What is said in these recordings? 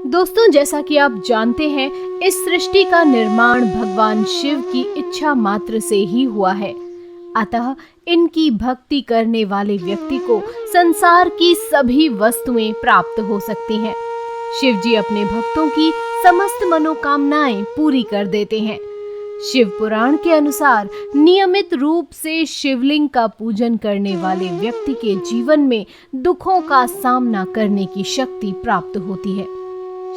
दोस्तों, जैसा कि आप जानते हैं, इस सृष्टि का निर्माण भगवान शिव की इच्छा मात्र से ही हुआ है। अतः इनकी भक्ति करने वाले व्यक्ति को संसार की सभी वस्तुएं प्राप्त हो सकती हैं। शिव जी अपने भक्तों की समस्त मनोकामनाएं पूरी कर देते हैं। शिव पुराण के अनुसार नियमित रूप से शिवलिंग का पूजन करने वाले व्यक्ति के जीवन में दुखों का सामना करने की शक्ति प्राप्त होती है।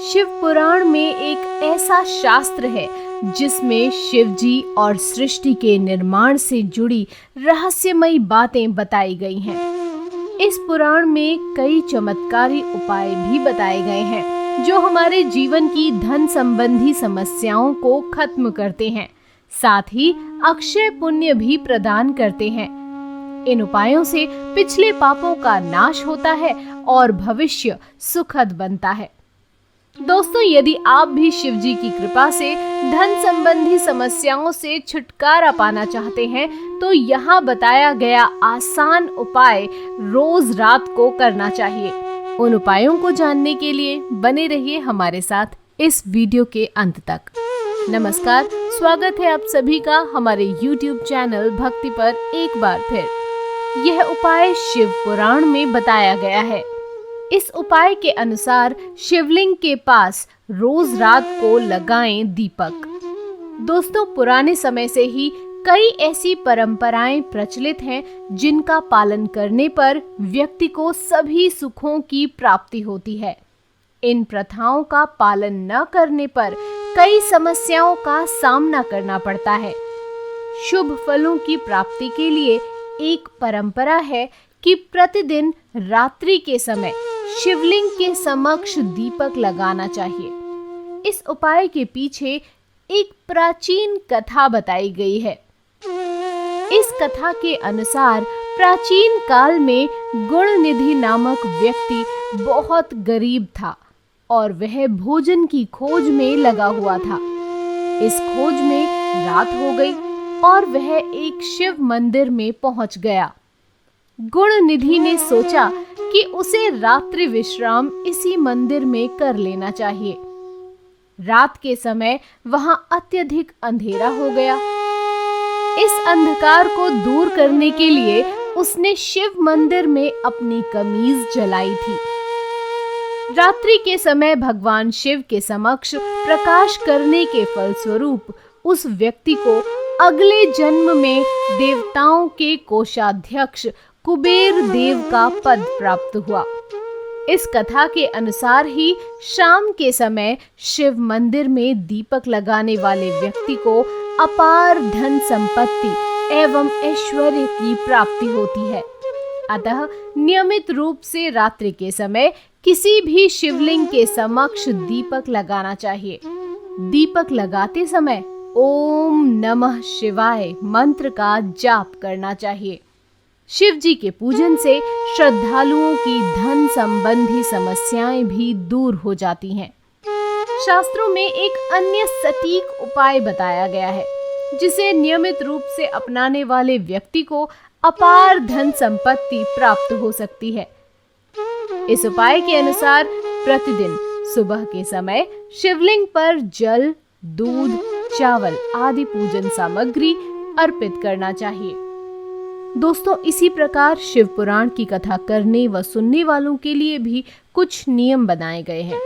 शिव पुराण में एक ऐसा शास्त्र है जिसमें शिव जी और सृष्टि के निर्माण से जुड़ी रहस्यमयी बातें बताई गई हैं। इस पुराण में कई चमत्कारी उपाय भी बताए गए हैं जो हमारे जीवन की धन संबंधी समस्याओं को खत्म करते हैं, साथ ही अक्षय पुण्य भी प्रदान करते हैं। इन उपायों से पिछले पापों का नाश होता है और भविष्य सुखद बनता है। दोस्तों, यदि आप भी शिव जी की कृपा से धन संबंधी समस्याओं से छुटकारा पाना चाहते हैं तो यहाँ बताया गया आसान उपाय रोज रात को करना चाहिए। उन उपायों को जानने के लिए बने रहिए हमारे साथ इस वीडियो के अंत तक। नमस्कार, स्वागत है आप सभी का हमारे YouTube चैनल भक्ति पर एक बार फिर। यह उपाय शिव पुराण में बताया गया है। इस उपाय के अनुसार शिवलिंग के पास रोज रात को लगाएं दीपक। दोस्तों, पुराने समय से ही कई ऐसी परंपराएं प्रचलित हैं जिनका पालन करने पर व्यक्ति को सभी सुखों की प्राप्ति होती है। इन प्रथाओं का पालन न करने पर कई समस्याओं का सामना करना पड़ता है। शुभ फलों की प्राप्ति के लिए एक परंपरा है कि प्रतिदिन रात्रि के समय शिवलिंग के समक्ष दीपक लगाना चाहिए। इस उपाय के पीछे एक प्राचीन कथा बताई गई है। इस कथा के अनुसार प्राचीन काल में गुणनिधि नामक व्यक्ति बहुत गरीब था और वह भोजन की खोज में लगा हुआ था। इस खोज में रात हो गई और वह एक शिव मंदिर में पहुंच गया। गुणनिधि ने सोचा कि उसे रात्रि विश्राम इसी मंदिर में कर लेना चाहिए। रात के समय वहां अत्यधिक अंधेरा हो गया। इस अंधकार को दूर करने के लिए उसने शिव मंदिर में अपनी कमीज जलाई थी। रात्रि के समय भगवान शिव के समक्ष प्रकाश करने के फलस्वरूप उस व्यक्ति को अगले जन्म में देवताओं के कोषाध्यक्ष कुबेर देव का पद प्राप्त हुआ। इस कथा के अनुसार ही शाम के समय शिव मंदिर में दीपक लगाने वाले व्यक्ति को अपार धन संपत्ति एवं ऐश्वर्य की प्राप्ति होती है। अतः नियमित रूप से रात्रि के समय किसी भी शिवलिंग के समक्ष दीपक लगाना चाहिए। दीपक लगाते समय ओम नमः शिवाय मंत्र का जाप करना चाहिए। शिव जी के पूजन से श्रद्धालुओं की धन संबंधी समस्याएं भी दूर हो जाती हैं। शास्त्रों में एक अन्य सटीक उपाय बताया गया है जिसे नियमित रूप से अपनाने वाले व्यक्ति को अपार धन संपत्ति प्राप्त हो सकती है। इस उपाय के अनुसार प्रतिदिन सुबह के समय शिवलिंग पर जल, दूध, चावल आदि पूजन सामग्री अर्पित करना चाहिए। दोस्तों, इसी प्रकार शिव पुराण की कथा करने व सुनने वालों के लिए भी कुछ नियम बनाए गए हैं।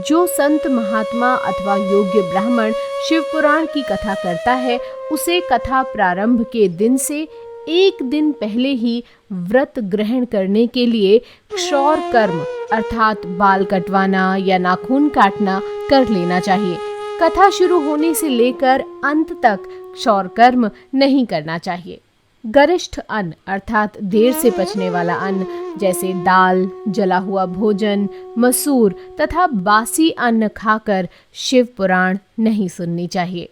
जो संत महात्मा अथवा योग्य ब्राह्मण शिव पुराण की कथा करता है उसे कथा प्रारंभ के दिन से एक दिन पहले ही व्रत ग्रहण करने के लिए क्षौर कर्म अर्थात बाल कटवाना या नाखून काटना कर लेना चाहिए। कथा शुरू होने से लेकर अंत तक क्षौर कर्म नहीं करना चाहिए। गरिष्ठ अन्न अर्थात देर से पचने वाला अन्न जैसे दाल, जला हुआ भोजन, मसूर तथा बासी अन्न खाकर शिव पुराण नहीं सुननी चाहिए।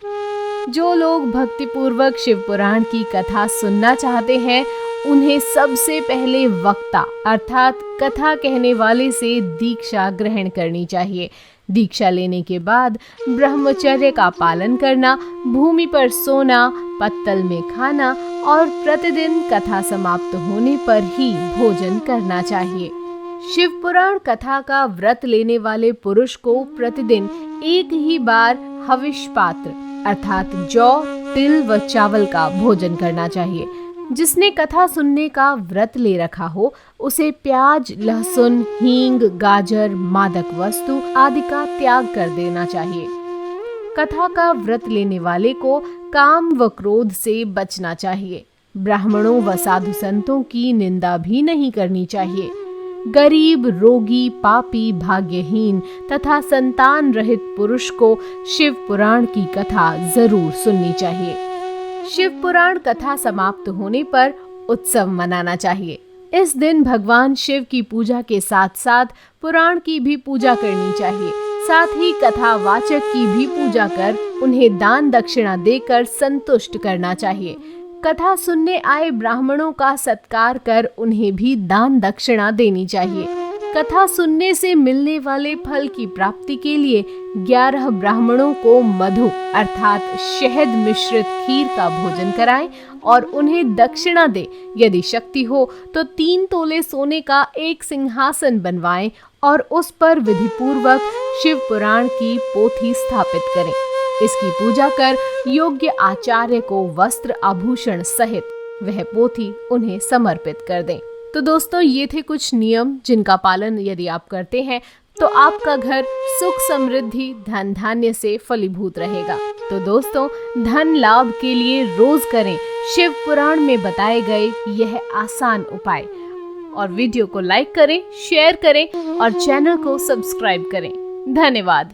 जो लोग भक्तिपूर्वक शिव पुराण की कथा सुनना चाहते हैं उन्हें सबसे पहले वक्ता अर्थात कथा कहने वाले से दीक्षा ग्रहण करनी चाहिए। दीक्षा लेने के बाद ब्रह्मचर्य का पालन करना, भूमि पर सोना, पत्तल में खाना और प्रतिदिन कथा समाप्त होने पर ही भोजन करना चाहिए। शिव पुराण कथा का व्रत लेने वाले पुरुष को प्रतिदिन एक ही बार हविष पात्र अर्थात जौ, तिल व चावल का भोजन करना चाहिए। जिसने कथा सुनने का व्रत ले रखा हो उसे प्याज, लहसुन, हींग, गाजर, मादक वस्तु आदि का त्याग कर देना चाहिए। कथा का व्रत लेने वाले को काम व क्रोध से बचना चाहिए। ब्राह्मणों व साधु संतों की निंदा भी नहीं करनी चाहिए। गरीब, रोगी, पापी, भाग्यहीन तथा संतान रहित पुरुष को शिव पुराण की कथा जरूर सुननी चाहिए। शिव पुराण कथा समाप्त होने पर उत्सव मनाना चाहिए। इस दिन भगवान शिव की पूजा के साथ साथ पुराण की भी पूजा करनी चाहिए। साथ ही कथा वाचक की भी पूजा कर उन्हें दान दक्षिणा देकर संतुष्ट करना चाहिए। कथा सुनने आए ब्राह्मणों का सत्कार कर उन्हें भी दान दक्षिणा देनी चाहिए। कथा सुनने से मिलने वाले फल की प्राप्ति के लिए 11 ब्राह्मणों को मधु अर्थात शहद मिश्रित खीर का भोजन कराएं और उन्हें दक्षिणा दे। यदि शक्ति हो तो 3 तोले सोने का एक सिंहासन बनवाएं और उस पर विधि पूर्वक शिव पुराण की पोथी स्थापित करें। इसकी पूजा कर योग्य आचार्य को वस्त्र आभूषण सहित वह पोथी उन्हें समर्पित कर दें। तो दोस्तों, ये थे कुछ नियम जिनका पालन यदि आप करते हैं तो आपका घर सुख, समृद्धि, धन धान्य से फलीभूत रहेगा। तो दोस्तों, धन लाभ के लिए रोज करें शिव पुराण में बताए गए यह आसान उपाय और वीडियो को लाइक करें, शेयर करें और चैनल को सब्सक्राइब करें। धन्यवाद।